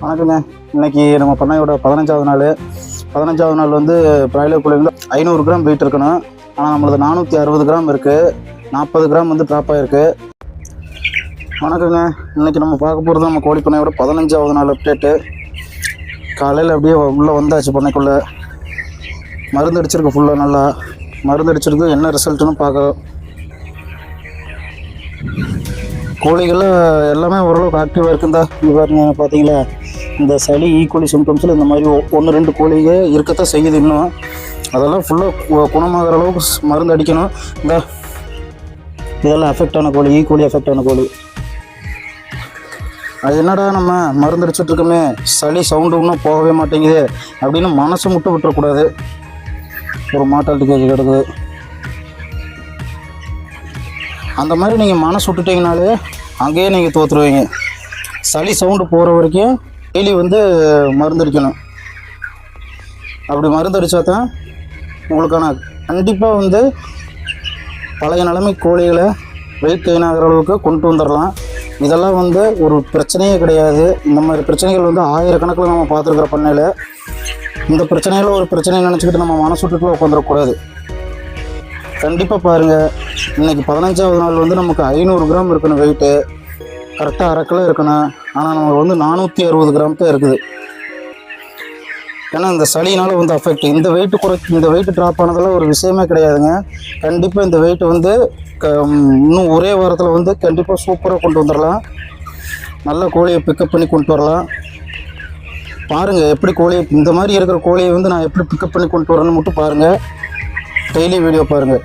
வணக்கங்க. இன்னைக்கு நம்ம பண்ணையோட 15வது நாள் வந்து பிராய்லர் கோழி வந்து 500 கிராம் வெயிட் இருக்கணும். ஆனால் நம்மளது 460 கிராம் இருக்குது. 40 கிராம் வந்து ட்ராப் ஆகிருக்கு. வணக்கங்க. இன்னைக்கு நம்ம பார்க்க போகிறது நம்ம கோழி பண்ணையோட 15வது நாள் அப்டேட்டு. காலையில் அப்படியே உள்ளே வந்தாச்சு பண்ணைக்குள்ளே. மருந்து அடிச்சிருக்கு ஃபுல்லாக. நல்லா மருந்து அடிச்சிருக்கு. என்ன ரிசல்ட்டுன்னு பார்க்க கோழிகள் எல்லாமே ஓரளவுக்கு ஆக்டிவாக இருக்குந்தா. இது பாருங்க, பார்த்தீங்களா இந்த சளி ஈக்குவலி சிம்டம்ஸில் இந்த மாதிரி 1-2 கோழிகள் இருக்கத்தான் செய்யுது. இன்னும் அதெல்லாம் ஃபுல்லாக குணமாகிற அளவுக்கு மருந்து அடிக்கணும். இந்த இதெல்லாம் அஃபெக்ட் ஆன கோழி, ஈக்குவலி அஃபெக்ட் ஆன கோழி. அது என்னடா நம்ம மருந்து அடிச்சுட்ருக்கோமே, சளி சவுண்டு இன்னும் போகவே மாட்டேங்குது அப்படின்னு மனசு மட்டும் விட்டுறக்கூடாது. ஒரு மாட்டால்ட்டி கேஜ் கிடக்குது. அந்த மாதிரி நீங்கள் மனசு விட்டுட்டிங்கனாலே அங்கேயே நீங்கள் தோற்றுருவீங்க. சளி சவுண்டு போகிற வரைக்கும் டெய்லி வந்து மருந்து அடிக்கணும். அப்படி மருந்து அடித்தா தான் உங்களுக்கான கண்டிப்பாக வந்து பழைய நிலைமை கோழிகளை வெயிட் கெயின் ஆகிற அளவுக்கு கொண்டு வந்துடலாம். இதெல்லாம் வந்து ஒரு பிரச்சனையே கிடையாது. இந்த மாதிரி பிரச்சனைகள் வந்து ஆயிரக்கணக்கில் நம்ம பார்த்துருக்குற பண்ணையில். இந்த பிரச்சனையில் ஒரு பிரச்சனையை நினச்சிக்கிட்டு நம்ம மனசு விட்டுக்குள்ளே உட்காந்துடக்கூடாது. கண்டிப்பாக பாருங்கள், இன்றைக்கி 15வது நாள் வந்து நமக்கு 500 கிராம் இருக்கணும் வெயிட்டு. கரெக்டாக 1/2 கிலோ இருக்கணும். ஆனால் நமக்கு வந்து 460 கிராம் தான் இருக்குது. ஏன்னா இந்த சளினால் வந்து அஃபெக்ட். இந்த வெயிட்டு ட்ராப் ஆனதெல்லாம் ஒரு விஷயமே கிடையாதுங்க. கண்டிப்பாக இந்த வெயிட்டு வந்து இன்னும் ஒரே வாரத்தில் வந்து கண்டிப்பாக சூப்பராக கொண்டு வந்துடலாம். நல்ல கோழியை பிக்கப் பண்ணி கொண்டு வரலாம். பாருங்கள் எப்படி இந்த மாதிரி இருக்கிற கோழியை வந்து நான் எப்படி பிக்கப் பண்ணி கொண்டு வரேன்னு மட்டும் பாருங்கள். டெய்லி வீடியோ பாருங்கள்.